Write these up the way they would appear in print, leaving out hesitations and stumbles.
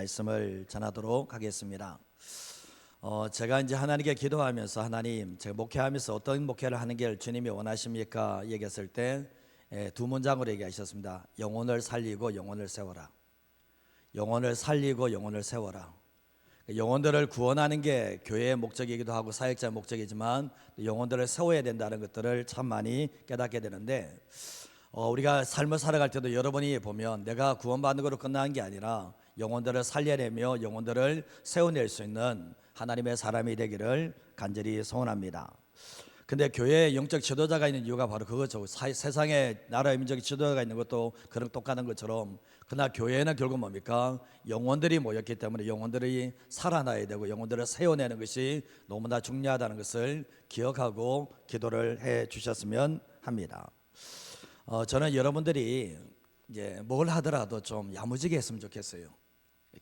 말씀을 전하도록 하겠습니다. 제가 이제 하나님께 기도하면서 하나님, 제가 목회하면서 어떤 목회를 하는 게 주님이 원하십니까? 얘기했을 때 두 문장으로 얘기하셨습니다. 영혼을 살리고 영혼을 세워라. 영혼을 살리고 영혼을 세워라. 영혼들을 구원하는 게 교회의 목적이기도 하고 사역자의 목적이지만 영혼들을 세워야 된다는 것들을 참 많이 깨닫게 되는데, 우리가 삶을 살아갈 때도 여러분이 보면 내가 구원받는 것으로 끝나는 게 아니라 영혼들을 살려내며 영혼들을 세워낼 수 있는 하나님의 사람이 되기를 간절히 소원합니다. 근데 교회에 영적 지도자가 있는 이유가 바로 그거죠. 세상에 나라의 민족의 지도자가 있는 것도 그런 똑같은 것처럼, 그러나 교회는 결국 뭡니까? 영혼들이 모였기 때문에 영혼들이 살아나야 되고 영혼들을 세워내는 것이 너무나 중요하다는 것을 기억하고 기도를 해 주셨으면 합니다. 저는 여러분들이 이제 뭘 하더라도 좀 야무지게 했으면 좋겠어요.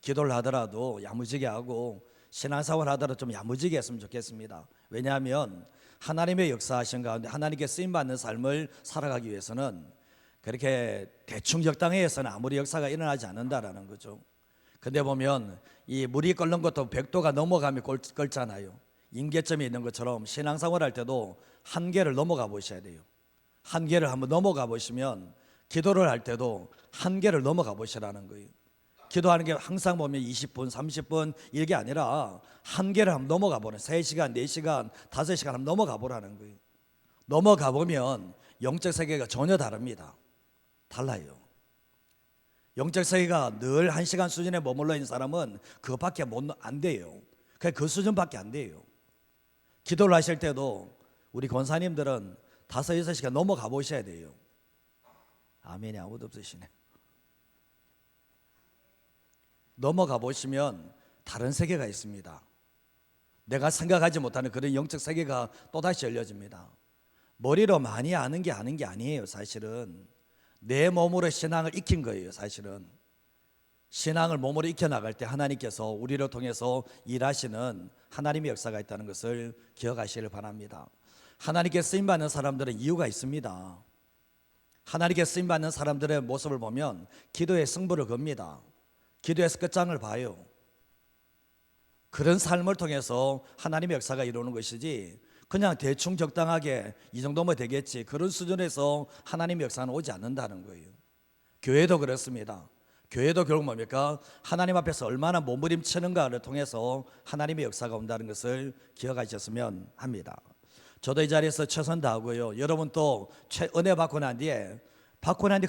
기도를 하더라도 야무지게 하고 신앙생활 하더라도 좀 야무지게 했으면 좋겠습니다. 왜냐하면 하나님의 역사하신 가운데 하나님께 쓰임받는 삶을 살아가기 위해서는 그렇게 대충 적당히 해서는 아무리 역사가 일어나지 않는다라는 거죠. 근데 보면 이 물이 끓는 것도 100도가 넘어가면 끓잖아요. 임계점이 있는 것처럼 신앙생활 할 때도 한계를 넘어가 보셔야 돼요. 한계를 한번 넘어가 보시면 기도를 할 때도 한계를 넘어가 보시라는 거예요. 기도하는 게 항상 보면 20분, 30분 이게 아니라 한계를 한번 넘어가 보는, 3시간, 4시간, 5시간 한번 넘어가 보라는 거예요. 넘어가 보면 영적 세계가 전혀 다릅니다. 달라요. 영적 세계가 늘 1시간 수준에 머물러 있는 사람은 그것밖에 안 돼요. 그 수준밖에 안 돼요. 기도를 하실 때도 우리 권사님들은 5, 6시간 넘어가 보셔야 돼요. 아멘이 아무도 없으시네. 넘어가 보시면 다른 세계가 있습니다. 내가 생각하지 못하는 그런 영적 세계가 또다시 열려집니다. 머리로 많이 아는 게 아니에요. 사실은 내 몸으로 신앙을 익힌 거예요. 사실은 신앙을 몸으로 익혀나갈 때 하나님께서 우리를 통해서 일하시는 하나님의 역사가 있다는 것을 기억하시길 바랍니다. 하나님께 쓰임받는 사람들은 이유가 있습니다. 하나님께 쓰임받는 사람들의 모습을 보면 기도의 승부를 겁니다. 기도에서 끝장을 봐요. 그런 삶을 통해서 하나님의 역사가 이루어지는 것이지, 그냥 대충 적당하게 이 정도면 되겠지, 그런 수준에서 하나님의 역사는 오지 않는다는 거예요. 교회도 그렇습니다. 교회도 결국 뭡니까? 하나님 앞에서 얼마나 몸부림치는가를 통해서 하나님의 역사가 온다는 것을 기억하셨으면 합니다. 저도 이 자리에서 최선 다하고요. 여러분 또 은혜 받고 난 뒤에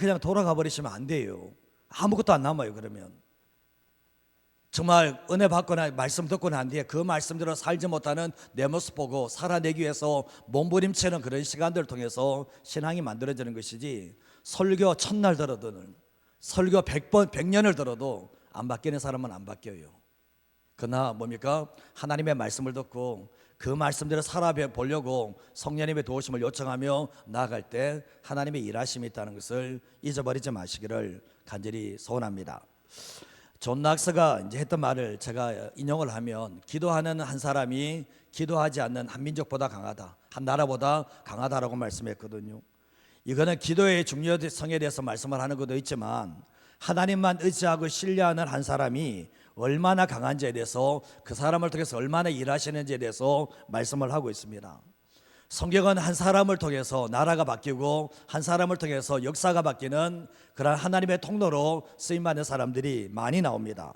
그냥 돌아가 버리시면 안 돼요. 아무것도 안 남아요. 그러면 정말 은혜 받고 말씀 듣고 난 뒤에 그 말씀대로 살지 못하는 내 모습 보고 살아내기 위해서 몸부림치는 그런 시간들을 통해서 신앙이 만들어지는 것이지, 설교 첫날 들어도는 설교 100년을 들어도 안 바뀌는 사람은 안 바뀌어요. 그러나 뭡니까? 하나님의 말씀을 듣고 그 말씀대로 살아보려고 성령님의 도우심을 요청하며 나아갈 때 하나님의 일하심이 있다는 것을 잊어버리지 마시기를 간절히 소원합니다. 존 낙스가 이제 했던 말을 제가 인용을 하면, 기도하는 한 사람이 기도하지 않는 한 민족보다 강하다, 한 나라보다 강하다라고 말씀했거든요. 이거는 기도의 중요성에 대해서 말씀을 하는 것도 있지만, 하나님만 의지하고 신뢰하는 한 사람이 얼마나 강한지에 대해서, 그 사람을 통해서 얼마나 일하시는지에 대해서 말씀을 하고 있습니다. 성경은 한 사람을 통해서 나라가 바뀌고 한 사람을 통해서 역사가 바뀌는 그런 하나님의 통로로 쓰임받는 사람들이 많이 나옵니다.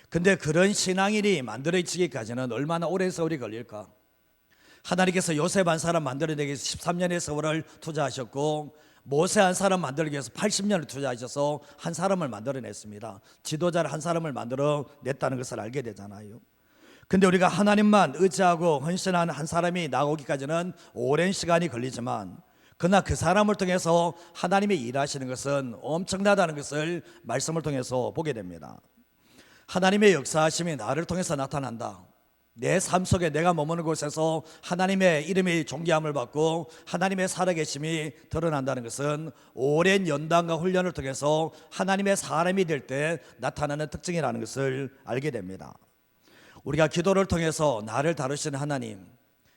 근데 그런 신앙인이 만들어지기까지는 얼마나 오랜 세월이 걸릴까? 하나님께서 요셉 한 사람 만들어내기 위해서 13년의 세월을 투자하셨고, 모세 한 사람 만들기 위해서 80년을 투자하셔서 한 사람을 만들어냈습니다. 지도자를 한 사람을 만들어냈다는 것을 알게 되잖아요. 근데 우리가 하나님만 의지하고 헌신하는 한 사람이 나오기까지는 오랜 시간이 걸리지만, 그러나 그 사람을 통해서 하나님이 일하시는 것은 엄청나다는 것을 말씀을 통해서 보게 됩니다. 하나님의 역사하심이 나를 통해서 나타난다. 내 삶 속에 내가 머무는 곳에서 하나님의 이름이 존귀함을 받고 하나님의 살아계심이 드러난다는 것은 오랜 연단과 훈련을 통해서 하나님의 사람이 될 때 나타나는 특징이라는 것을 알게 됩니다. 우리가 기도를 통해서 나를 다루시는 하나님,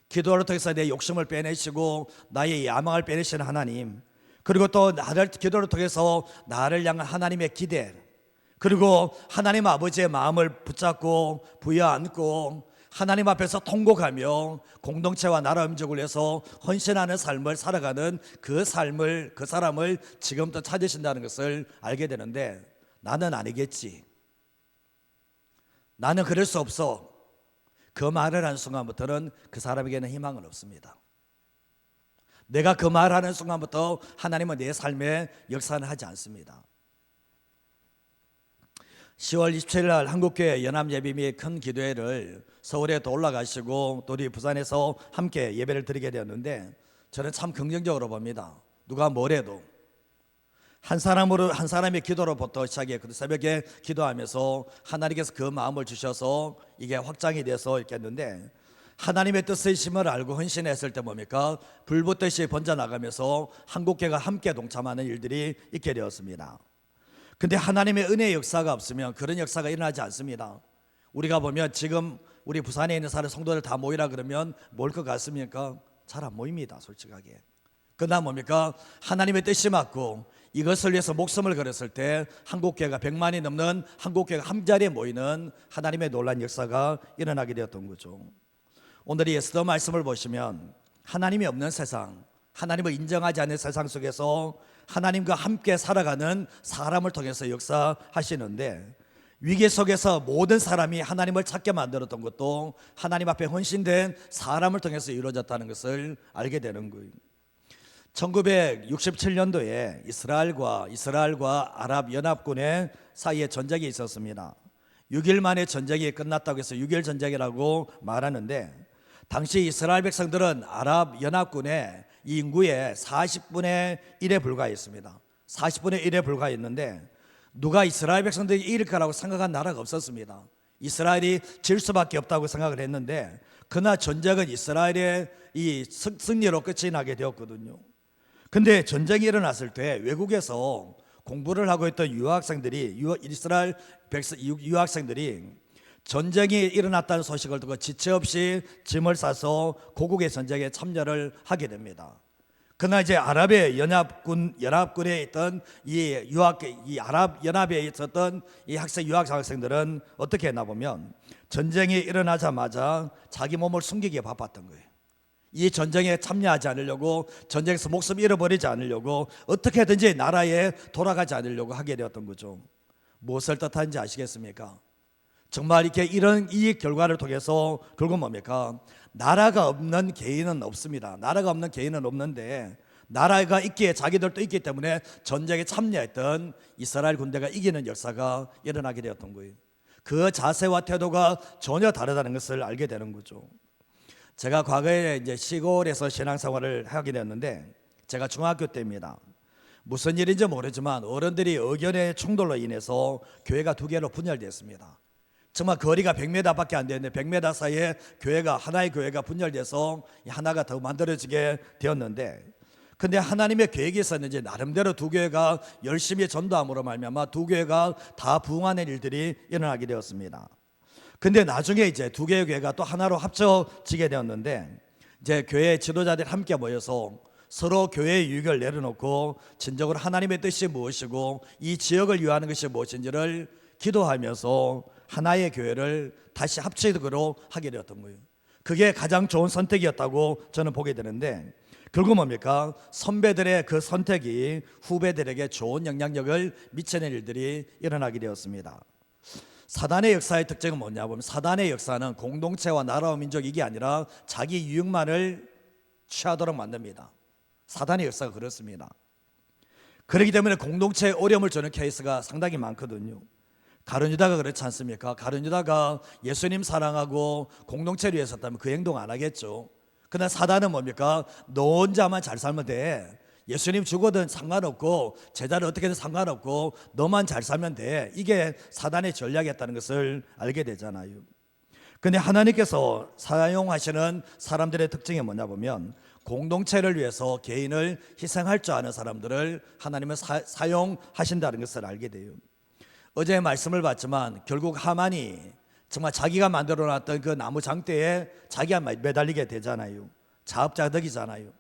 기도를 통해서 내 욕심을 빼내시고 나의 야망을 빼내시는 하나님, 그리고 또 기도를 통해서 나를 향한 하나님의 기대, 그리고 하나님 아버지의 마음을 붙잡고 부여안고 하나님 앞에서 통곡하며 공동체와 나라 민족을 위해서 헌신하는 삶을 살아가는 그 사람을 지금부터 찾으신다는 것을 알게 되는데, 나는 아니겠지, 나는 그럴 수 없어, 그 말을 하는 순간부터는 그 사람에게는 희망은 없습니다. 내가 그 말하는 순간부터 하나님은 내 삶에 역사는 하지 않습니다. 10월 27일 날 한국교회 연합예배 및 큰 기도회를 서울에 또 올라가시고 또 우리 부산에서 함께 예배를 드리게 되었는데, 저는 참 긍정적으로 봅니다. 누가 뭐래도 한 사람의 기도로부터 시작해 새벽에 기도하면서 하나님께서 그 마음을 주셔서 이게 확장이 돼서 이렇게 했는데, 하나님의 뜻이심을 알고 헌신했을 때 뭡니까? 불붙듯이 번져나가면서 한국교회가 함께 동참하는 일들이 있게 되었습니다. 근데 하나님의 은혜의 역사가 없으면 그런 역사가 일어나지 않습니다. 우리가 보면 지금 우리 부산에 있는 사람 성도들 다 모이라 그러면 모일 것 같습니까? 잘 안 모입니다, 솔직하게. 그러나 뭡니까? 하나님의 뜻이 맞고 이것을 위해서 목숨을 걸었을 때 한국교회가 100만이 넘는 한국교회가 한자리에 모이는 하나님의 놀라운 역사가 일어나게 되었던 거죠. 오늘 이 에스더 말씀을 보시면 하나님이 없는 세상, 하나님을 인정하지 않는 세상 속에서 하나님과 함께 살아가는 사람을 통해서 역사하시는데, 위기 속에서 모든 사람이 하나님을 찾게 만들었던 것도 하나님 앞에 헌신된 사람을 통해서 이루어졌다는 것을 알게 되는 거예요. 1967년도에 이스라엘과 아랍연합군의 사이에 전쟁이 있었습니다. 6일 만에 전쟁이 끝났다고 해서 6일 전쟁이라고 말하는데, 당시 이스라엘 백성들은 아랍연합군의 인구의 40분의 1에 불과했습니다. 40분의 1에 불과했는데 누가 이스라엘 백성들이 이길 거라고 생각한 나라가 없었습니다. 이스라엘이 질 수밖에 없다고 생각을 했는데, 그러나 전쟁은 이스라엘의 이 승리로 끝이 나게 되었거든요. 근데 전쟁이 일어났을 때 외국에서 공부를 하고 있던 이스라엘 유학생들이 전쟁이 일어났다는 소식을 듣고 지체 없이 짐을 싸서 고국의 전쟁에 참여를 하게 됩니다. 그러나 이제 연합군에 있던 이 아랍 연합에 있었던 이 유학생들은 어떻게 했나 보면 전쟁이 일어나자마자 자기 몸을 숨기기에 바빴던 거예요. 이 전쟁에 참여하지 않으려고, 전쟁에서 목숨 잃어버리지 않으려고, 어떻게든지 나라에 돌아가지 않으려고 하게 되었던 거죠. 무엇을 뜻하는지 아시겠습니까? 정말 이 결과를 통해서 결국 뭡니까? 나라가 없는 개인은 없습니다. 나라가 없는 개인은 없는데, 나라가 있기에 자기들도 있기 때문에 전쟁에 참여했던 이스라엘 군대가 이기는 역사가 일어나게 되었던 거예요. 그 자세와 태도가 전혀 다르다는 것을 알게 되는 거죠. 제가 과거에 이제 시골에서 신앙생활을 하게 되었는데, 제가 중학교 때입니다. 무슨 일인지 모르지만 어른들이 의견의 충돌로 인해서 교회가 두 개로 분열됐습니다. 정말 거리가 100m밖에 안 되는데 100m 사이에 하나의 교회가 분열돼서 하나가 더 만들어지게 되었는데, 근데 하나님의 계획이 있었는지 나름대로 두 교회가 열심히 전도함으로 말미암아 두 교회가 다 부흥하는 일들이 일어나게 되었습니다. 근데 나중에 이제 두 개의 교회가 또 하나로 합쳐지게 되었는데, 이제 교회 지도자들이 함께 모여서 서로 교회의 유익을 내려놓고 진정으로 하나님의 뜻이 무엇이고 이 지역을 위하는 것이 무엇인지를 기도하면서 하나의 교회를 다시 합치도록 하게 되었던 거예요. 그게 가장 좋은 선택이었다고 저는 보게 되는데, 결국 뭡니까? 선배들의 그 선택이 후배들에게 좋은 영향력을 미치는 일들이 일어나게 되었습니다. 사단의 역사의 특징은 뭐냐 보면, 사단의 역사는 공동체와 나라와 민족 이게 아니라 자기 유익만을 취하도록 만듭니다. 사단의 역사가 그렇습니다. 그렇기 때문에 공동체에 어려움을 주는 케이스가 상당히 많거든요. 가룟 유다가 그렇지 않습니까? 가룟 유다가 예수님 사랑하고 공동체를 위해서 했다면 그 행동 안 하겠죠. 그러나 사단은 뭡니까? 너 혼자만 잘 살면 돼. 예수님 죽어든 상관없고 제자를 어떻게든 상관없고 너만 잘 살면 돼. 이게 사단의 전략이었다는 것을 알게 되잖아요. 그런데 하나님께서 사용하시는 사람들의 특징이 뭐냐 보면, 공동체를 위해서 개인을 희생할 줄 아는 사람들을 하나님은 사용하신다는 것을 알게 돼요. 어제 말씀을 봤지만 결국 하만이 정말 자기가 만들어놨던 그 나무 장대에 자기가 매달리게 되잖아요. 자업자득이잖아요.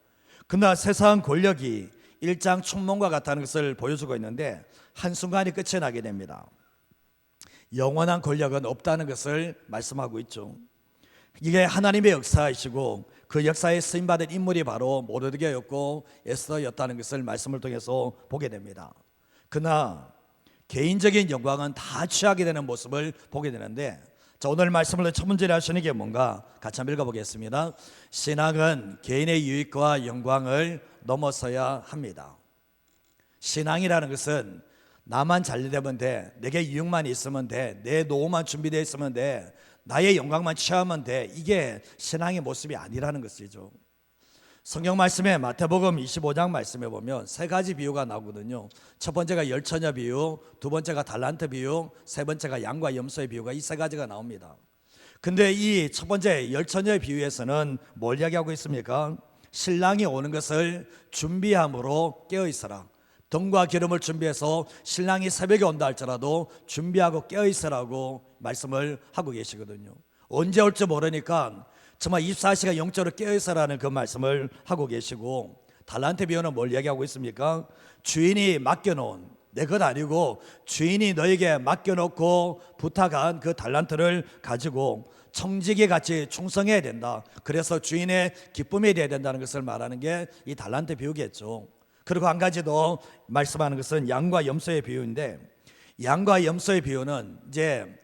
그러나 세상 권력이 일장 춘몽과 같다는 것을 보여주고 있는데 한순간에 끝이 나게 됩니다. 영원한 권력은 없다는 것을 말씀하고 있죠. 이게 하나님의 역사이시고 그 역사에 쓰임받은 인물이 바로 모르드게였고 에스더였다는 것을 말씀을 통해서 보게 됩니다. 그러나 개인적인 영광은 다 취하게 되는 모습을 보게 되는데, 자, 오늘 말씀을 첫 문제로 하시는 게 뭔가 같이 한번 읽어보겠습니다. 신앙은 개인의 유익과 영광을 넘어서야 합니다. 신앙이라는 것은 나만 잘 되면 돼, 내게 유익만 있으면 돼, 내 노후만 준비되어 있으면 돼, 나의 영광만 취하면 돼, 이게 신앙의 모습이 아니라는 것이죠. 성경 말씀에 마태복음 25장 말씀에 보면 세 가지 비유가 나오거든요. 첫 번째가 열처녀 비유, 두 번째가 달란트 비유, 세 번째가 양과 염소의 비유가 이 세 가지가 나옵니다. 근데 이 첫 번째 열처녀의 비유에서는 뭘 이야기하고 있습니까? 신랑이 오는 것을 준비함으로 깨어있어라. 등과 기름을 준비해서 신랑이 새벽에 온다 할지라도 준비하고 깨어있으라고 말씀을 하고 계시거든요. 언제 올지 모르니까 정말 24시간 영적으로 깨어있으라는 그 말씀을 하고 계시고, 달란트 비유는 뭘 얘기하고 있습니까? 주인이 맡겨놓은, 내 것 아니고 주인이 너에게 맡겨놓고 부탁한 그 달란트를 가지고 청지기 같이 충성해야 된다. 그래서 주인의 기쁨이 되어야 된다는 것을 말하는 게 이 달란트 비유겠죠. 그리고 한 가지 더 말씀하는 것은 양과 염소의 비유인데, 양과 염소의 비유는 이제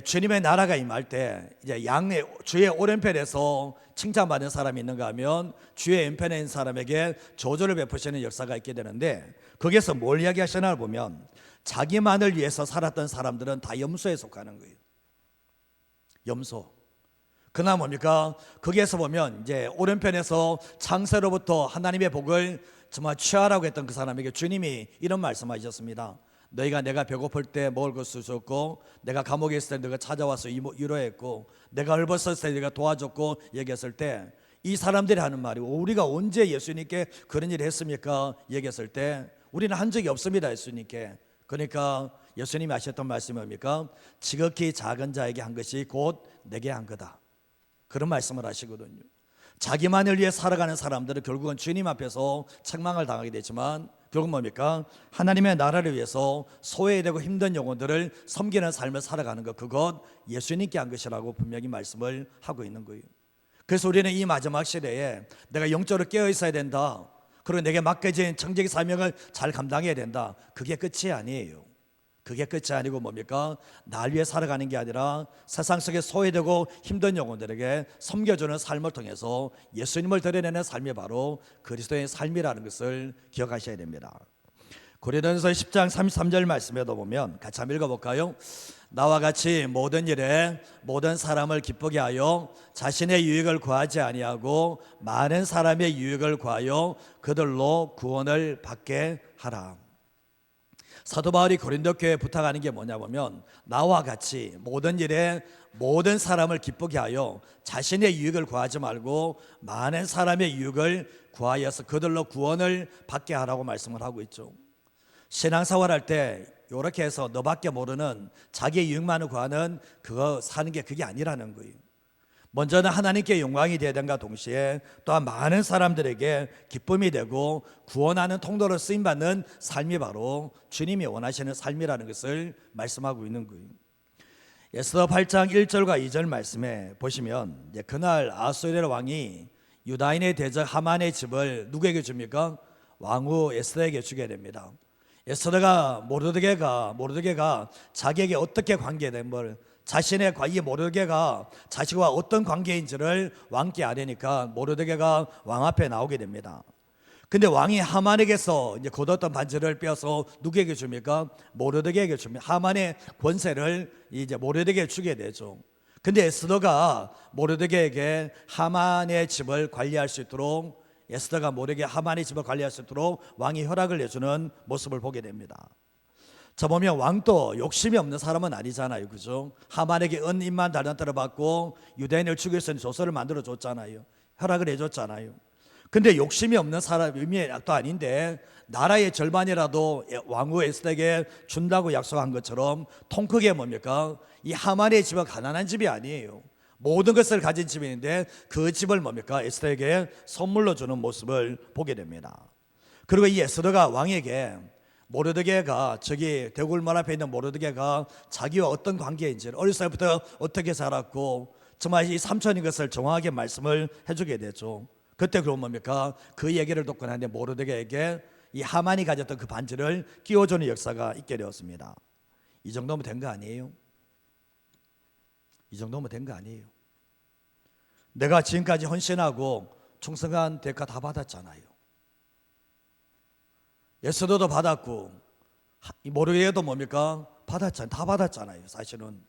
주님의 나라가 임할 때 이제 양의 주의 오른편에서 칭찬받는 사람이 있는가 하면 주의 왼편에 있는 사람에게 저주를 베푸시는 역사가 있게 되는데, 거기에서 뭘 이야기하시나 보면 자기만을 위해서 살았던 사람들은 다 염소에 속하는 거예요. 염소. 그나 뭡니까? 거기에서 보면 이제 오른편에서 창세로부터 하나님의 복을 정말 취하라고 했던 그 사람에게 주님이 이런 말씀하셨습니다. 너희가 내가 배고플 때 먹을 것을 줬고, 내가 감옥에 있을 때 너가 찾아와서 위로했고, 내가 헐벗었을 때 네가 도와줬고 얘기했을 때, 이 사람들이 하는 말이 우리가 언제 예수님께 그런 일을 했습니까? 얘기했을 때 우리는 한 적이 없습니다, 예수님께. 그러니까 예수님이 하셨던 말씀이 뭡니까? 지극히 작은 자에게 한 것이 곧 내게 한 거다, 그런 말씀을 하시거든요. 자기만을 위해 살아가는 사람들은 결국은 주님 앞에서 책망을 당하게 되지만, 결국 뭡니까? 하나님의 나라를 위해서 소외되고 힘든 영혼들을 섬기는 삶을 살아가는 것, 그것 예수님께 한 것이라고 분명히 말씀을 하고 있는 거예요. 그래서 우리는 이 마지막 시대에 내가 영적으로 깨어 있어야 된다, 그리고 내게 맡겨진 청지기 사명을 잘 감당해야 된다, 그게 끝이 아니에요. 그게 끝이 아니고 뭡니까? 날 위해 살아가는 게 아니라 세상 속에 소외되고 힘든 영혼들에게 섬겨주는 삶을 통해서 예수님을 드러내는 삶이 바로 그리스도의 삶이라는 것을 기억하셔야 됩니다. 고린도전서 10장 33절 말씀에도 보면 같이 한번 읽어볼까요? 나와 같이 모든 일에 모든 사람을 기쁘게 하여 자신의 유익을 구하지 아니하고 많은 사람의 유익을 구하여 그들로 구원을 받게 하라. 사도 바울이 고린도 교회에 부탁하는 게 뭐냐 보면, 나와 같이 모든 일에 모든 사람을 기쁘게 하여 자신의 유익을 구하지 말고 많은 사람의 유익을 구하여서 그들로 구원을 받게 하라고 말씀을 하고 있죠. 신앙생활할 때 이렇게 해서 너밖에 모르는 자기의 유익만을 구하는 그거 사는 게 그게 아니라는 거예요. 먼저는 하나님께 영광이 되어야 된과 동시에 또한 많은 사람들에게 기쁨이 되고 구원하는 통로로 쓰임받는 삶이 바로 주님이 원하시는 삶이라는 것을 말씀하고 있는 거예요. 에스더 8장 1절과 2절 말씀에 보시면, 이제 그날 아수르 왕이 유다인의 대적 하만의 집을 누구에게 줍니까? 왕후 에스더에게 주게 됩니다. 에스더가 모르드게가 자기에게 어떻게 관계된 걸, 자신의 이 모르드게가 자신과 어떤 관계인지를 왕께 아뢰니까 모르드게가 왕 앞에 나오게 됩니다. 근데 왕이 하만에게서 이제 거뒀던 반지를 빼서 누구에게 줍니까? 모르드게에게 줍니다. 하만의 권세를 이제 모르드게에 주게 되죠. 근데 에스더가 모르드게에게 하만의 집을 관리할 수 있도록, 에스더가 모르게 하만의 집을 관리할 수 있도록 왕이 허락을 내주는 모습을 보게 됩니다. 자, 보면 왕도 욕심이 없는 사람은 아니잖아요, 그죠? 하만에게 은 1만 달란트를 받고 유대인을 죽일 수 있는 조서를 만들어 줬잖아요. 허락을 해줬잖아요. 근데 욕심이 없는 사람 의미의 약도 아닌데, 나라의 절반이라도 왕후 에스더에게 준다고 약속한 것처럼 통 크게 뭡니까? 이 하만의 집은 가난한 집이 아니에요. 모든 것을 가진 집인데 그 집을 뭡니까? 에스더에게 선물로 주는 모습을 보게 됩니다. 그리고 이 에스더가 왕에게 모르드게가 저기 대굴문 앞에 있는 모르드게가 자기와 어떤 관계인지를 어렸을 때부터 어떻게 살았고 정말 이 삼촌인 것을 정확하게 말씀을 해주게 되죠. 그때 그럼 뭡니까? 그 얘기를 듣고 나는데 모르드게에게 이 하만이 가졌던 그 반지를 끼워주는 역사가 있게 되었습니다. 이 정도면 된 거 아니에요? 이 정도면 된 거 아니에요? 내가 지금까지 헌신하고 충성한 대가 다 받았잖아요. 예수도도 받았고 모르게도 뭡니까? 받았잖아요. 다 받았잖아요. 사실은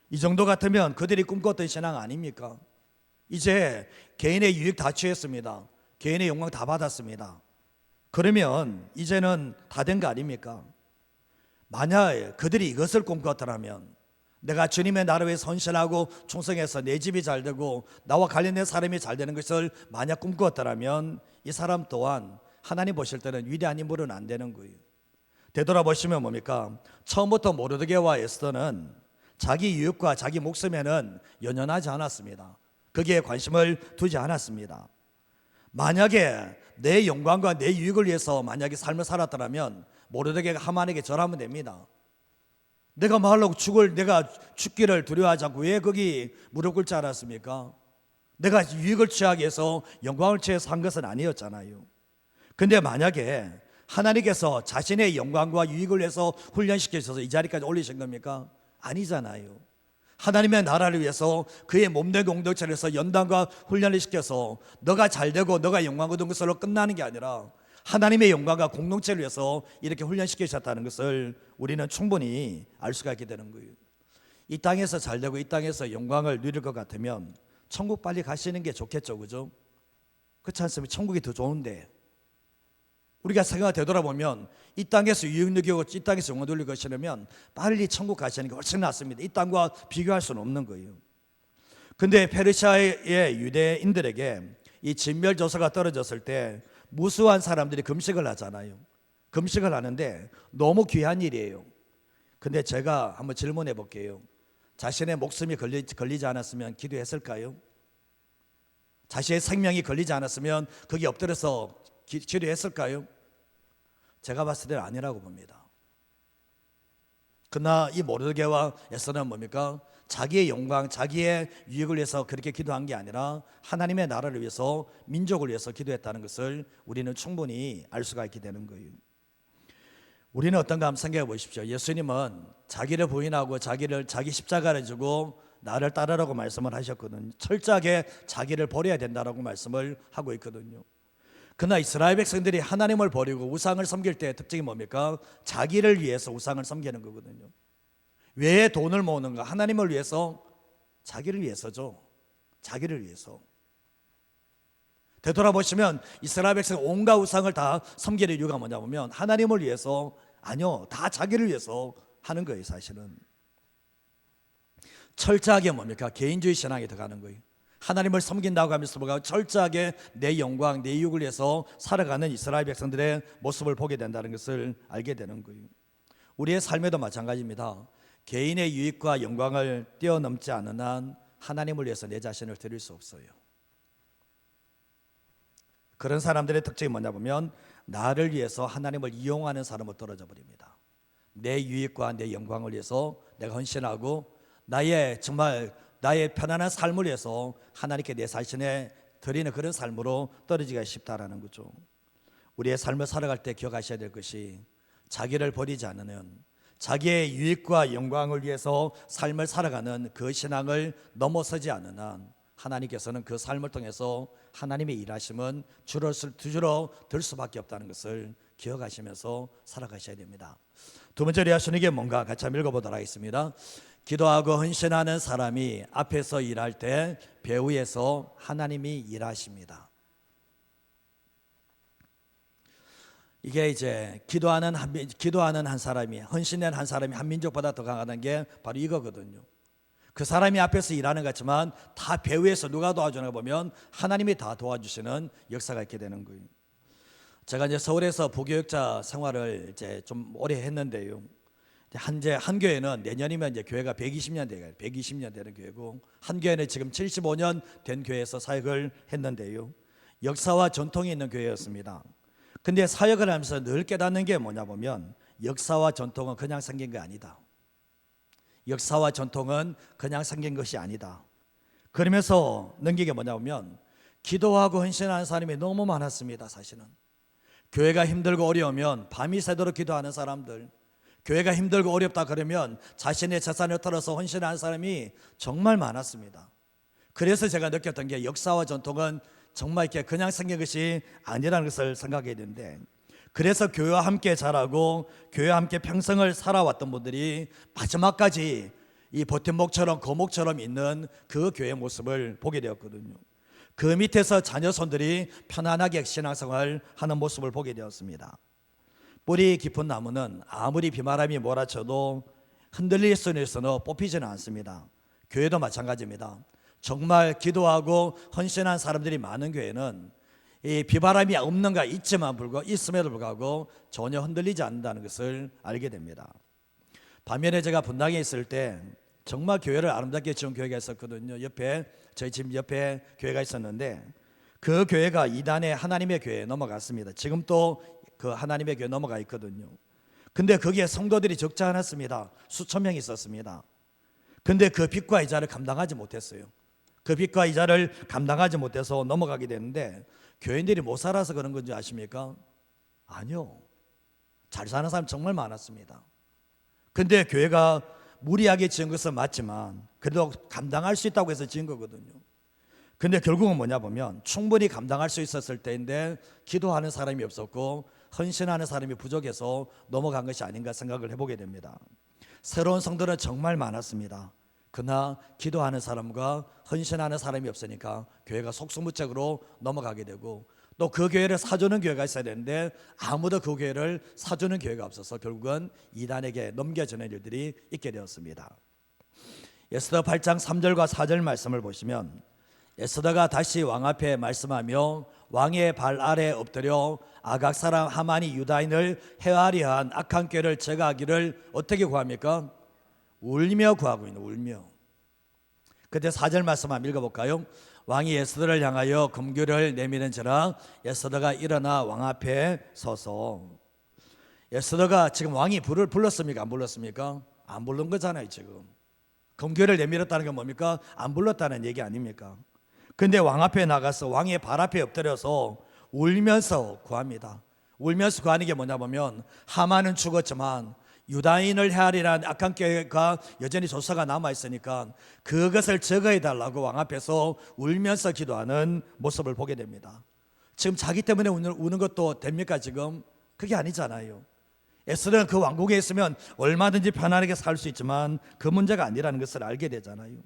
이 정도 같으면 그들이 꿈꿨던 신앙 아닙니까? 이제 개인의 유익 다 취했습니다. 개인의 영광 다 받았습니다. 그러면 이제는 다 된 거 아닙니까? 만약 그들이 이것을 꿈꿨더라면 내가 주님의 나라를 위해 헌신하고 충성해서 내 집이 잘 되고 나와 관련된 사람이 잘 되는 것을 만약 꿈꾸었더라면 이 사람 또한 하나님 보실 때는 위대한 인물은 안 되는 거예요. 되돌아보시면 뭡니까? 처음부터 모르드게와 에스더는 자기 유익과 자기 목숨에는 연연하지 않았습니다. 거기에 관심을 두지 않았습니다. 만약에 내 영광과 내 유익을 위해서 만약에 삶을 살았더라면 모르드게가 하만에게 절하면 됩니다. 내가 말로 내가 죽기를 두려워하지 않고 왜 거기 무릎 꿇지 않았습니까? 내가 유익을 취하기 위해서 영광을 취해서 한 것은 아니었잖아요. 근데 만약에 하나님께서 자신의 영광과 유익을 위해서 훈련시키셔서 이 자리까지 올리신 겁니까? 아니잖아요. 하나님의 나라를 위해서 그의 몸된 공동체에서 연단과 훈련을 시켜서 너가 잘되고 너가 영광 얻은 것으로 끝나는 게 아니라 하나님의 영광과 공동체를 위해서 이렇게 훈련시키셨다는 것을 우리는 충분히 알 수가 있게 되는 거예요. 이 땅에서 잘되고 이 땅에서 영광을 누릴 것 같으면 천국 빨리 가시는 게 좋겠죠, 그죠? 그렇지 않습니까? 천국이 더 좋은데 우리가 생각을 되돌아보면 이 땅에서 유익 누리고 이 땅에서 영광 누릴 것이라면 빨리 천국 가시는 게 훨씬 낫습니다. 이 땅과 비교할 수는 없는 거예요. 근데 페르시아의 유대인들에게 이 진멸조서가 떨어졌을 때 무수한 사람들이 금식을 하잖아요. 금식을 하는데 너무 귀한 일이에요. 근데 제가 한번 질문해 볼게요. 자신의 목숨이 걸리지 않았으면 기도했을까요? 자신의 생명이 걸리지 않았으면 거기 엎드려서 기도했을까요? 제가 봤을 때는 아니라고 봅니다. 그러나 이 모르드게와 에스더는 뭡니까? 자기의 영광, 자기의 유익을 위해서 그렇게 기도한 게 아니라 하나님의 나라를 위해서, 민족을 위해서 기도했다는 것을 우리는 충분히 알 수가 있게 되는 거예요. 우리는 어떤가 한번 생각해 보십시오. 예수님은 자기를 부인하고 자기 십자가를 지고 나를 따르라고 말씀을 하셨거든요. 철저하게 자기를 버려야 된다라고 말씀을 하고 있거든요. 그러나 이스라엘 백성들이 하나님을 버리고 우상을 섬길 때의 특징이 뭡니까? 자기를 위해서 우상을 섬기는 거거든요. 왜 돈을 모으는가? 하나님을 위해서, 자기를 위해서죠. 자기를 위해서. 되돌아보시면 이스라엘 백성 온갖 우상을 다 섬기는 이유가 뭐냐 보면 하나님을 위해서, 아니요, 다 자기를 위해서 하는 거예요. 사실은 철저하게 뭡니까? 개인주의 신앙에 들어가는 거예요. 하나님을 섬긴다고 하면서 뭐가 철저하게 내 영광, 내 이익을 위해서 살아가는 이스라엘 백성들의 모습을 보게 된다는 것을 알게 되는 거예요. 우리의 삶에도 마찬가지입니다. 개인의 유익과 영광을 뛰어넘지 않는 한 하나님을 위해서 내 자신을 드릴 수 없어요. 그런 사람들의 특징이 뭐냐 보면 나를 위해서 하나님을 이용하는 사람으로 떨어져 버립니다. 내 유익과 내 영광을 위해서 내가 헌신하고 나의 편안한 삶을 위해서 하나님께 내 자신에 드리는 그런 삶으로 떨어지기가 쉽다라는 거죠. 우리의 삶을 살아갈 때 기억하셔야 될 것이 자기를 버리지 않으면 자기의 유익과 영광을 위해서 삶을 살아가는 그 신앙을 넘어서지 않는 한 하나님께서는 그 삶을 통해서 하나님의 일하심은 줄어들 수밖에 없다는 것을 기억하시면서 살아가셔야 됩니다. 두 번째로 하시는 게 뭔가 같이 한번 읽어보도록 하겠습니다. 기도하고 헌신하는 사람이 앞에서 일할 때 배후에서 하나님이 일하십니다. 이게 이제 기도하는 한 사람이, 헌신된 한 사람이 한 민족보다 더 강하다는 게 바로 이거거든요. 그 사람이 앞에서 일하는 것 같지만 다 배후에서 누가 도와주나 보면 하나님이 다 도와주시는 역사가 있게 되는 거예요. 제가 이제 서울에서 부교육자 생활을 이제 좀 오래 했는데요. 한 교회는 내년이면 이제 교회가 120년 돼요. 120년 되는 교회고, 한 교회는 지금 75년 된 교회에서 사역을 했는데요. 역사와 전통이 있는 교회였습니다. 근데 사역을 하면서 늘 깨닫는 게 뭐냐 보면 역사와 전통은 그냥 생긴 게 아니다. 역사와 전통은 그냥 생긴 것이 아니다. 그러면서 넘긴 게 뭐냐 보면 기도하고 헌신하는 사람이 너무 많았습니다. 사실은 교회가 힘들고 어려우면 밤이 새도록 기도하는 사람들, 교회가 힘들고 어렵다 그러면 자신의 재산을 털어서 헌신하는 사람이 정말 많았습니다. 그래서 제가 느꼈던 게 역사와 전통은 정말 이렇게 그냥 생긴 것이 아니라는 것을 생각해야 되는데, 그래서 교회와 함께 자라고 교회와 함께 평생을 살아왔던 분들이 마지막까지 이 버팀목처럼 거목처럼 있는 그 교회 모습을 보게 되었거든요. 그 밑에서 자녀손들이 편안하게 신앙생활 하는 모습을 보게 되었습니다. 뿌리 깊은 나무는 아무리 비바람이 몰아쳐도 흔들릴 수는 있어도 뽑히지는 않습니다. 교회도 마찬가지입니다. 정말 기도하고 헌신한 사람들이 많은 교회는 이 비바람이 없는가 있음에도 불구하고 전혀 흔들리지 않는다는 것을 알게 됩니다. 반면에 제가 분당에 있을 때 정말 교회를 아름답게 지은 교회가 있었거든요. 저희 집 옆에 교회가 있었는데 그 교회가 이단의 하나님의 교회에 넘어갔습니다. 지금 또 그 하나님의 교회 넘어가 있거든요. 근데 거기에 성도들이 적지 않았습니다. 수천 명이 있었습니다. 근데 그 빚과 이자를 감당하지 못했어요. 그 빚과 이자를 감당하지 못해서 넘어가게 되는데 교인들이 못 살아서 그런 건지 아십니까? 아니요. 잘 사는 사람 정말 많았습니다. 근데 교회가 무리하게 지은 것은 맞지만 그래도 감당할 수 있다고 해서 지은 거거든요. 근데 결국은 뭐냐 보면 충분히 감당할 수 있었을 때인데 기도하는 사람이 없었고 헌신하는 사람이 부족해서 넘어간 것이 아닌가 생각을 해보게 됩니다. 새로운 성도는 정말 많았습니다. 그러나 기도하는 사람과 헌신하는 사람이 없으니까 교회가 속수무책으로 넘어가게 되고, 또 그 교회를 사주는 교회가 있어야 되는데 아무도 그 교회를 사주는 교회가 없어서 결국은 이단에게 넘겨지는 일들이 있게 되었습니다. 에스더 8장 3절과 4절 말씀을 보시면 에스더가 다시 왕 앞에 말씀하며 왕의 발 아래 엎드려 아각 사람 하만이 유다인을 해하려 한 악한 꾀를 제거하기를 어떻게 구합니까? 울며 구하고 있는, 울며. 그때 4절 말씀 한번 읽어볼까요? 왕이 에스더를 향하여 금규를 내미는지라 에스더가 일어나 왕 앞에 서서. 에스더가 지금 왕이 불을 불렀습니까? 안 불렀습니까? 안 부른 거잖아요. 지금 금규를 내밀었다는 게 뭡니까? 안 불렀다는 얘기 아닙니까? 근데 왕 앞에 나가서 왕의 발 앞에 엎드려서 울면서 구합니다. 울면서 구하는 게 뭐냐 보면 하만은 죽었지만 유다인을 헤아리라는 악한 꾀가 여전히 조사가 남아있으니까 그것을 제거해달라고 왕 앞에서 울면서 기도하는 모습을 보게 됩니다. 지금 자기 때문에 우는 것도 됩니까? 지금 그게 아니잖아요. 에스더는 그 왕국에 있으면 얼마든지 편안하게 살 수 있지만 그 문제가 아니라는 것을 알게 되잖아요.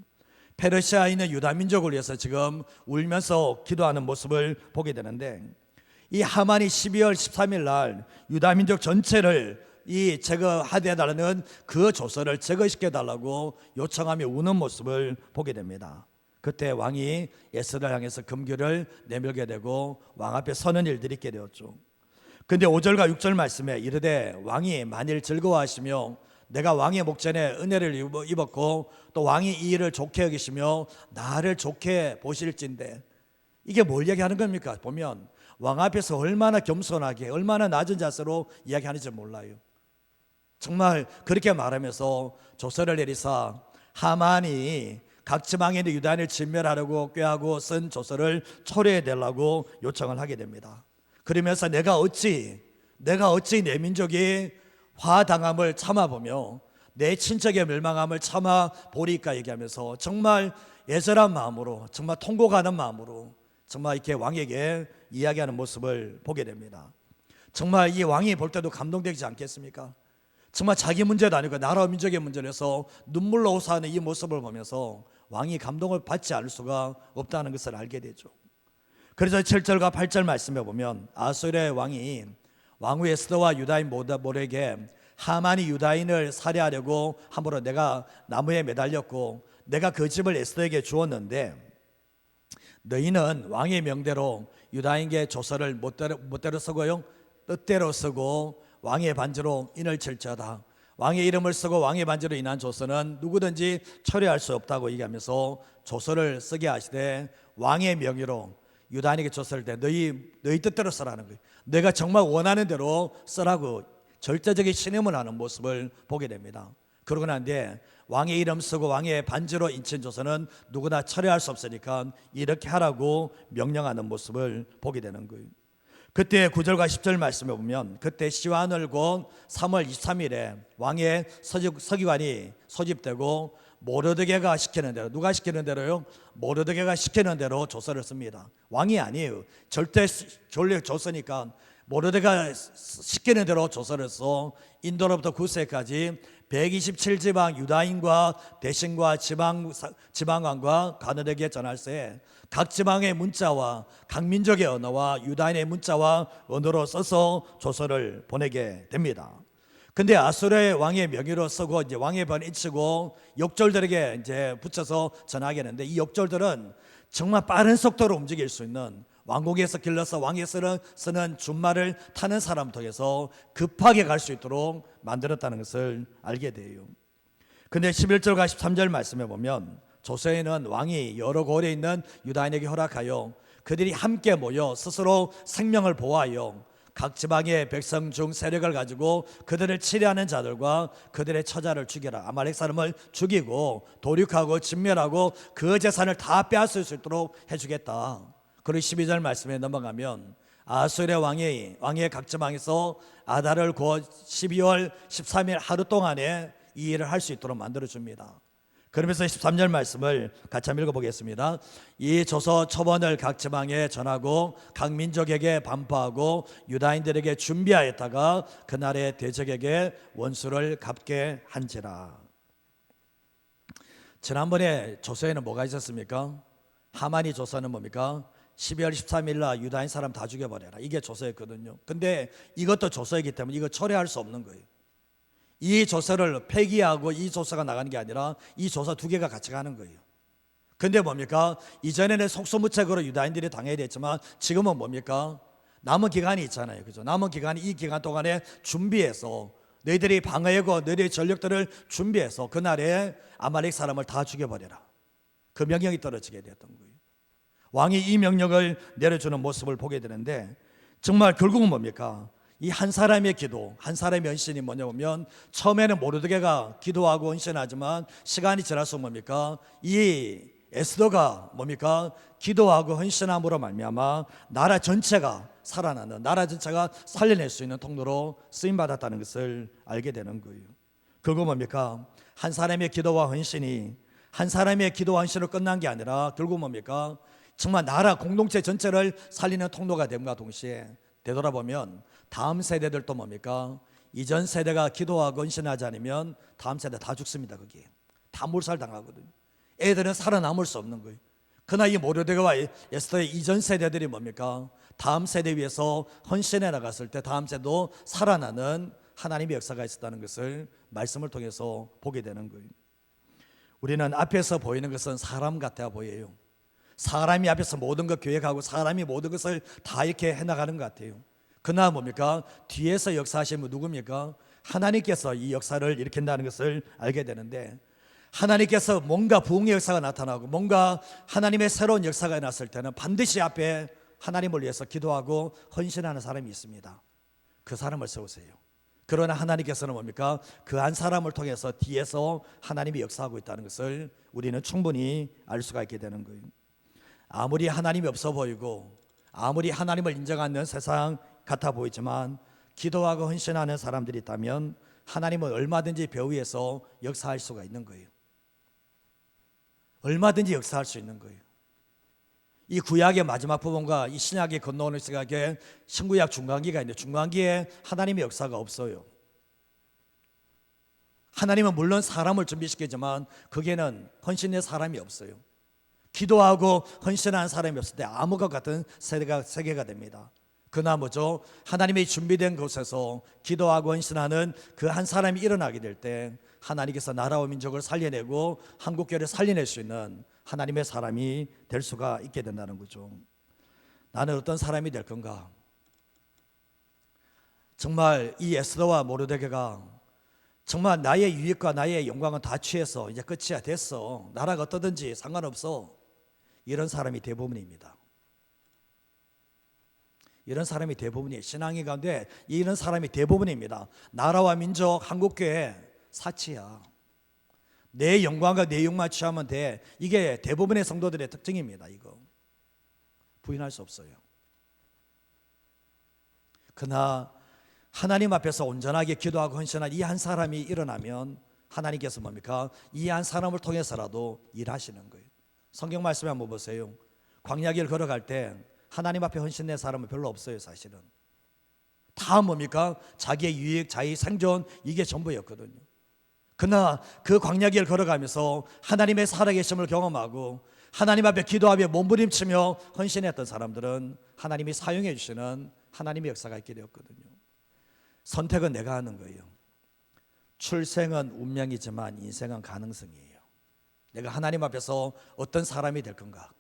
페르시아에 있는 유다 민족을 위해서 지금 울면서 기도하는 모습을 보게 되는데, 이 하만이 12월 13일 날 유다 민족 전체를 이 제거하되달라는 그 조서를 제거시켜달라고 요청하며 우는 모습을 보게 됩니다. 그때 왕이 에스더를 향해서 금규를 내밀게 되고 왕 앞에 서는 일들이 있게 되었죠. 근데 5절과 6절 말씀에 이르되 왕이 만일 즐거워하시며 내가 왕의 목전에 은혜를 입었고 또 왕이 이 일을 좋게 여기시며 나를 좋게 보실진데, 이게 뭘 얘기하는 겁니까? 보면 왕 앞에서 얼마나 겸손하게 얼마나 낮은 자세로 이야기하는지 몰라요. 정말 그렇게 말하면서 조서를 내리사 하만이 각 지방에 있는 유다인을 진멸하려고 꾀하고 쓴 조서를 초래해달라고 요청을 하게 됩니다. 그러면서 내가 어찌 내 민족이 화당함을 참아보며 내 친척의 멸망함을 참아보리까 얘기하면서 정말 애절한 마음으로, 정말 통곡하는 마음으로 정말 이렇게 왕에게 이야기하는 모습을 보게 됩니다. 정말 이 왕이 볼 때도 감동되지 않겠습니까? 정말 자기 문제도 아니고 나라와 민족의 문제를 해서 눈물로 호소하는 이 모습을 보면서 왕이 감동을 받지 않을 수가 없다는 것을 알게 되죠. 그래서 7절과 8절 말씀에 보면 아수르의 왕이 왕후 에스더와 유다인 모르에게 하만이 유다인을 살해하려고 함으로 내가 나무에 매달렸고 내가 그 집을 에스더에게 주었는데 너희는 왕의 명대로 유다인에게 조서를 멋대로 쓰고요 뜻대로 쓰고 왕의 반지로 인을 칠지어다. 왕의 이름을 쓰고 왕의 반지로 인한 조서는 누구든지 처리할 수 없다고 얘기하면서 조서를 쓰게 하시되 왕의 명의로 유다인에게 줬을 때 너희 뜻대로 쓰라는 거예요. 내가 정말 원하는 대로 쓰라고 절대적인 신임을 하는 모습을 보게 됩니다. 그러고 난 뒤에 왕의 이름 쓰고 왕의 반지로 인친 조서는 누구나 철회할 수 없으니까 이렇게 하라고 명령하는 모습을 보게 되는 거예요. 그때 9절과 10절 말씀에 보면 그때 시완을 곧 3월 23일에 왕의 서기관이 소집되고 모르드게가 시키는 대로, 누가 시키는 대로요? 모르드게가 시키는 대로 조서를 씁니다. 왕이 아니에요. 절대 조서니까 모르드게가 시키는 대로 조서를 써 인도로부터 구세까지 127지방 유다인과 대신과 지방왕과 관원에게 전할세 각 지방의 문자와 각 민족의 언어와 유다인의 문자와 언어로 써서 조서를 보내게 됩니다. 근데 아수르의 왕의 명의로 쓰고 이제 왕의 번을 잊히고 역졸들에게 이제 붙여서 전하겠는데 이 역졸들은 정말 빠른 속도로 움직일 수 있는 왕궁에서 길러서 왕이 쓰는 준말을 타는 사람 통해서 급하게 갈 수 있도록 만들었다는 것을 알게 돼요. 근데 11절과 13절 말씀에 보면 조서에는 왕이 여러 고을에 있는 유다인에게 허락하여 그들이 함께 모여 스스로 생명을 보호하여 각 지방의 백성 중 세력을 가지고 그들을 치려하는 자들과 그들의 처자를 죽여라. 아말렉 사람을 죽이고 도륙하고 진멸하고 그 재산을 다 빼앗을 수 있도록 해주겠다. 그리고 12절 말씀에 넘어가면 아수르의 왕의 각 지방에서 아달을 곧 12월 13일 하루 동안에 이 일을 할 수 있도록 만들어줍니다. 그러면서 13절 말씀을 같이 한번 읽어보겠습니다. 이 조서 초본을 각 지방에 전하고 각 민족에게 반포하고 유다인들에게 준비하였다가 그날의 대적에게 원수를 갚게 한지라. 지난번에 조서에는 뭐가 있었습니까? 하만이 조서는 뭡니까? 12월 13일 날 유다인 사람 다 죽여버려라. 이게 조서였거든요. 근데 이것도 조서이기 때문에 이거 초래할 수 없는 거예요. 이 조서를 폐기하고 이 조서가 나가는 게 아니라 이 조서 두 개가 같이 가는 거예요. 근데 뭡니까? 이전에는 속수무책으로 유다인들이 당해야 됐지만 지금은 뭡니까? 남은 기간이 있잖아요. 그죠? 남은 기간이 이 기간 동안에 준비해서 너희들이 방어하고 너희들의 전력들을 준비해서 그날에 아말렉 사람을 다 죽여버려라. 그 명령이 떨어지게 됐던 거예요. 왕이 이 명령을 내려주는 모습을 보게 되는데 정말 결국은 뭡니까? 이 한 사람의 기도, 한 사람의 헌신이 뭐냐 보면 처음에는 모르드게가 기도하고 헌신하지만 시간이 지날수록 뭡니까? 이 에스더가 뭡니까? 기도하고 헌신함으로 말미암아 나라 전체가 살아나는, 나라 전체가 살려낼 수 있는 통로로 쓰임받았다는 것을 알게 되는 거예요. 그거 뭡니까? 한 사람의 기도와 헌신이 한 사람의 기도와 헌신으로 끝난 게 아니라 결국 뭡니까? 정말 나라 공동체 전체를 살리는 통로가 됨과 동시에 되돌아보면 다음 세대들도 뭡니까? 이전 세대가 기도하고 헌신하지 않으면 다음 세대 다 죽습니다. 거기에 다 몰살당하거든요. 애들은 살아남을 수 없는 거예요. 그러나 이 모르드게와 에스더의 이전 세대들이 뭡니까? 다음 세대 위해서 헌신해 나갔을 때 다음 세대도 살아나는 하나님의 역사가 있었다는 것을 말씀을 통해서 보게 되는 거예요. 우리는 앞에서 보이는 것은 사람 같아 보여요. 사람이 앞에서 모든 것 계획하고 사람이 모든 것을 다 이렇게 해나가는 것 같아요. 그러나 뭡니까? 뒤에서 역사하시는 분 누굽니까? 하나님께서 이 역사를 일으킨다는 것을 알게 되는데 하나님께서 뭔가 부흥의 역사가 나타나고 뭔가 하나님의 새로운 역사가 났을 때는 반드시 앞에 하나님을 위해서 기도하고 헌신하는 사람이 있습니다. 그 사람을 세우세요. 그러나 하나님께서는 뭡니까? 그 한 사람을 통해서 뒤에서 하나님이 역사하고 있다는 것을 우리는 충분히 알 수가 있게 되는 거예요. 아무리 하나님이 없어 보이고 아무리 하나님을 인정하는 세상 같아 보이지만 기도하고 헌신하는 사람들이 있다면 하나님은 얼마든지 배 위에서 역사할 수가 있는 거예요. 얼마든지 역사할 수 있는 거예요. 이 구약의 마지막 부분과 이 신약의 건너오는 시각에 신구약 중간기가 있는데 중간기에 하나님의 역사가 없어요. 하나님은 물론 사람을 준비시키지만 거기에는 헌신의 사람이 없어요. 기도하고 헌신하는 사람이 없을 때 암흑과 같은 세계가 됩니다. 그러나 뭐죠? 하나님의 준비된 곳에서 기도하고 헌신하는 그 한 사람이 일어나게 될 때 하나님께서 나라와 민족을 살려내고 한국교회를 살려낼 수 있는 하나님의 사람이 될 수가 있게 된다는 거죠. 나는 어떤 사람이 될 건가? 정말 이 에스더와 모르드게가 정말 나의 유익과 나의 영광은 다 취해서 이제 끝이야, 됐어, 나라가 어떠든지 상관없어, 이런 사람이 대부분입니다. 이런 사람이 대부분이에요. 신앙인 가운데 이런 사람이 대부분입니다. 나라와 민족, 한국교회 사치야. 내 영광과 내 욕만 취하면 돼. 이게 대부분의 성도들의 특징입니다. 이거 부인할 수 없어요. 그러나 하나님 앞에서 온전하게 기도하고 헌신한 이 한 사람이 일어나면 하나님께서 뭡니까? 이 한 사람을 통해서라도 일하시는 거예요. 성경 말씀에 한번 보세요. 광야길 걸어갈 때 하나님 앞에 헌신된 사람은 별로 없어요. 사실은 다 뭡니까? 자기의 유익, 자기 생존, 이게 전부였거든요. 그러나 그 광야길 걸어가면서 하나님의 살아계심을 경험하고 하나님 앞에 기도하며 몸부림치며 헌신했던 사람들은 하나님이 사용해 주시는 하나님의 역사가 있게 되었거든요. 선택은 내가 하는 거예요. 출생은 운명이지만 인생은 가능성이에요. 내가 하나님 앞에서 어떤 사람이 될 건가,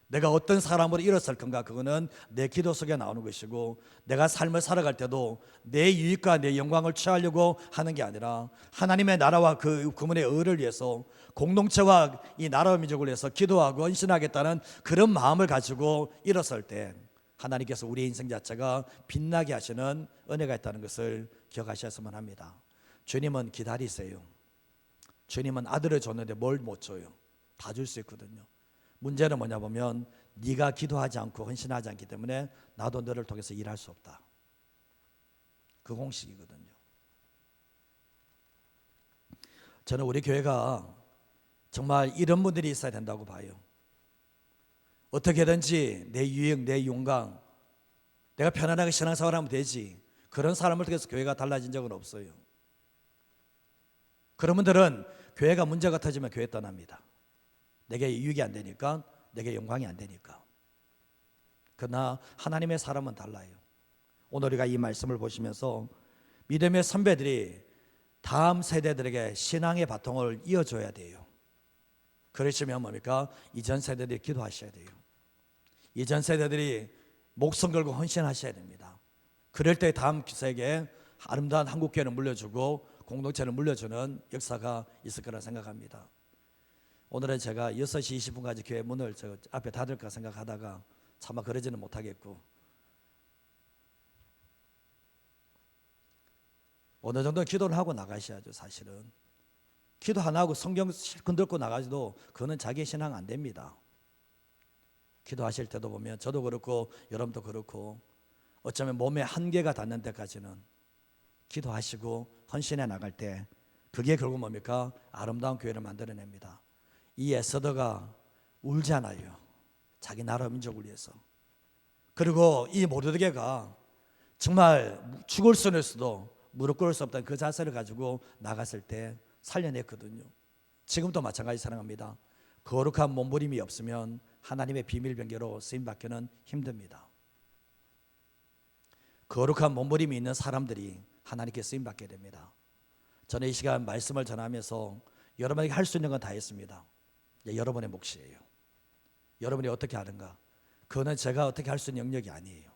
내가 어떤 사람으로 일어설 건가, 그거는 내 기도 속에 나오는 것이고, 내가 삶을 살아갈 때도 내 유익과 내 영광을 취하려고 하는 게 아니라 하나님의 나라와 그 그분의 의를 위해서, 공동체와 이 나라와 민족을 위해서 기도하고 헌신하겠다는 그런 마음을 가지고 일어설 때 하나님께서 우리의 인생 자체가 빛나게 하시는 은혜가 있다는 것을 기억하셨으면 합니다. 주님은 기다리세요. 주님은 아들을 줬는데 뭘 못 줘요? 다 줄 수 있거든요. 문제는 뭐냐 보면 네가 기도하지 않고 헌신하지 않기 때문에 나도 너를 통해서 일할 수 없다. 그 공식이거든요. 저는 우리 교회가 정말 이런 분들이 있어야 된다고 봐요. 어떻게든지 내 유익, 내 영광, 내가 편안하게 신앙생활 하면 되지, 그런 사람을 통해서 교회가 달라진 적은 없어요. 그런 분들은 교회가 문제가 터지면 교회 떠납니다. 내게 유익이 안 되니까, 내게 영광이 안 되니까. 그러나 하나님의 사람은 달라요. 오늘 우리가 이 말씀을 보시면서 믿음의 선배들이 다음 세대들에게 신앙의 바통을 이어줘야 돼요. 그러시면 뭡니까? 이전 세대들이 기도하셔야 돼요. 이전 세대들이 목숨 걸고 헌신하셔야 됩니다. 그럴 때 다음 세대에 아름다운 한국교회를 물려주고 공동체를 물려주는 역사가 있을 거라 생각합니다. 오늘은 제가 6시 20분까지 교회 문을 저 앞에 닫을까 생각하다가 차마 그러지는 못하겠고, 어느 정도 기도를 하고 나가셔야죠. 사실은 기도 안 하고 성경 실컷 들고 나가지도 그거는 자기 신앙 안 됩니다. 기도하실 때도 보면 저도 그렇고 여러분도 그렇고 어쩌면 몸에 한계가 닿는 데까지는 기도하시고 헌신해 나갈 때 그게 결국 뭡니까? 아름다운 교회를 만들어냅니다. 이 에스더가 울잖아요. 자기 나라 민족을 위해서. 그리고 이 모르드게가 정말 죽을 수는 있어도 무릎 꿇을 수 없다는 그 자세를 가지고 나갔을 때 살려냈거든요. 지금도 마찬가지 사랑합니다. 거룩한 몸부림이 없으면 하나님의 비밀 병기로 쓰임받기는 힘듭니다. 거룩한 몸부림이 있는 사람들이 하나님께 쓰임받게 됩니다. 저는 이 시간 말씀을 전하면서 여러분에게 할 수 있는 건 다 했습니다. 여러분의 몫이에요. 여러분이 어떻게 하는가, 그거는 제가 어떻게 할 수 있는 영역이 아니에요.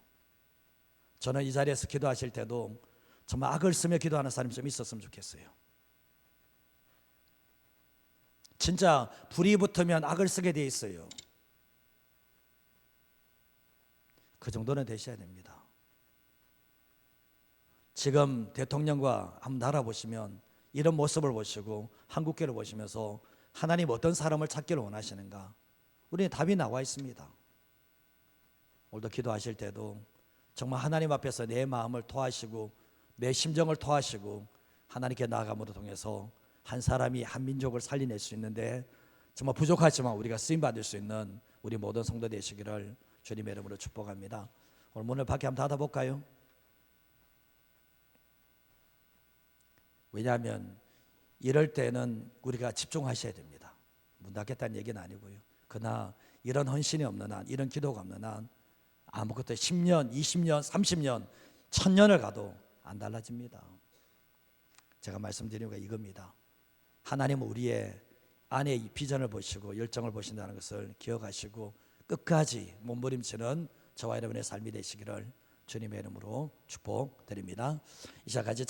저는 이 자리에서 기도하실 때도 정말 악을 쓰며 기도하는 사람이 좀 있었으면 좋겠어요. 진짜 불이 붙으면 악을 쓰게 돼 있어요. 그 정도는 되셔야 됩니다. 지금 대통령과 한번 나라 보시면 이런 모습을 보시고 한국교회를 보시면서 하나님 어떤 사람을 찾기를 원하시는가, 우리는 답이 나와 있습니다. 오늘도 기도하실 때도 정말 하나님 앞에서 내 마음을 토하시고 내 심정을 토하시고 하나님께 나아감으로 통해서 한 사람이 한 민족을 살려낼 수 있는데 정말 부족하지만 우리가 쓰임받을 수 있는 우리 모든 성도 되시기를 주님의 이름으로 축복합니다. 오늘 문을 밖에 한번 닫아볼까요? 왜냐하면 이럴 때는 우리가 집중하셔야 됩니다. 문 닫겠다는 얘기는 아니고요. 그러나 이런 헌신이 없는 한, 이런 기도가 없는 한 아무것도 10년, 20년, 30년, 1000년을 가도 안 달라집니다. 제가 말씀드리는 게 이겁니다. 하나님은 우리의 안에 이 비전을 보시고 열정을 보신다는 것을 기억하시고 끝까지 몸부림치는 저와 여러분의 삶이 되시기를 주님의 이름으로 축복드립니다. 이 시간까지